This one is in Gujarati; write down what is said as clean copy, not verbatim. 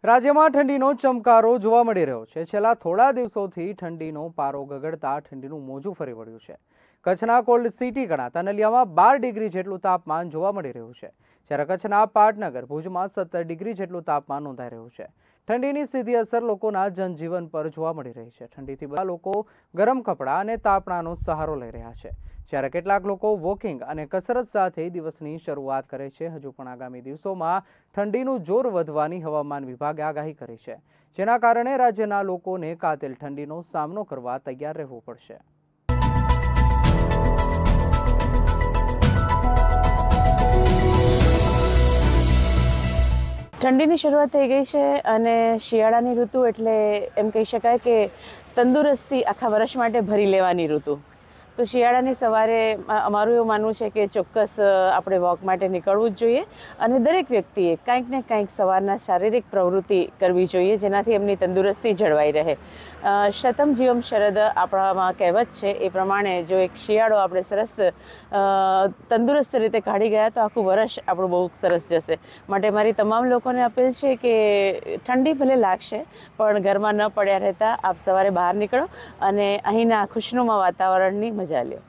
રાજ્યમાં ઠંડીનો ચમકારો જોવા મળી રહ્યો છે। છેલ્લા થોડા દિવસોથી ઠંડીનો પારો ગગડતા ઠંડીનું મોજું ફરી વળ્યું છે। કચ્છના કોલ્ડ સિટી ગણાતા નલિયામાં 12 ડિગ્રી જેટલું તાપમાન જોવા મળી રહ્યું છે, જ્યારે કચ્છના પાટનગર ભુજમાં 17 ડિગ્રી જેટલું તાપમાન નોંધાઈ રહ્યું છે। ઠંડીની સીધી અસર લોકોના જનજીવન પર જોવા મળી રહી છે। ઠંડીથી બધા લોકો ગરમ કપડાં અને તાપણાનો સહારો લઈ રહ્યા છે, જ્યારે કેટલાક લોકો વોકિંગ અને કસરત સાથે દિવસની શરૂઆત કરે છે। હજુ પણ આગામી દિવસોમાં ઠંડીનું જોર વધવાની હવામાન વિભાગે આગાહી કરી છે, જેના કારણે રાજ્યના લોકોને કાતિલ ઠંડીનો સામનો કરવા તૈયાર રહેવું પડશે। ઠંડીની શરૂઆત થઈ ગઈ છે અને શિયાળાની ઋતુ એટલે એમ કહી શકાય કે તંદુરસ્તી આખા વર્ષ માટે ભરી લેવાની ઋતુ। તો શિયાળાની સવારે અમારું એવું માનવું છે કે ચોક્કસ આપણે વોક માટે નીકળવું જ જોઈએ અને દરેક વ્યક્તિએ કંઈક ને કંઈક સવારના શારીરિક પ્રવૃત્તિ કરવી જોઈએ, જેનાથી એમની તંદુરસ્તી જળવાઈ રહે। શતમ જીવમ શરદ આપણામાં કહેવત છે, એ પ્રમાણે જો એક શિયાળો આપણે સરસ તંદુરસ્ત રીતે કાઢી ગયા તો આખું વર્ષ આપણું બહુ સરસ જશે। માટે મારી તમામ લોકોને અપીલ છે કે ઠંડી ભલે લાગશે પણ ઘરમાં ન પડ્યા રહેતા આપ સવારે બહાર નીકળો અને અહીંના ખુશનુમા વાતાવરણની મજા લ્યો।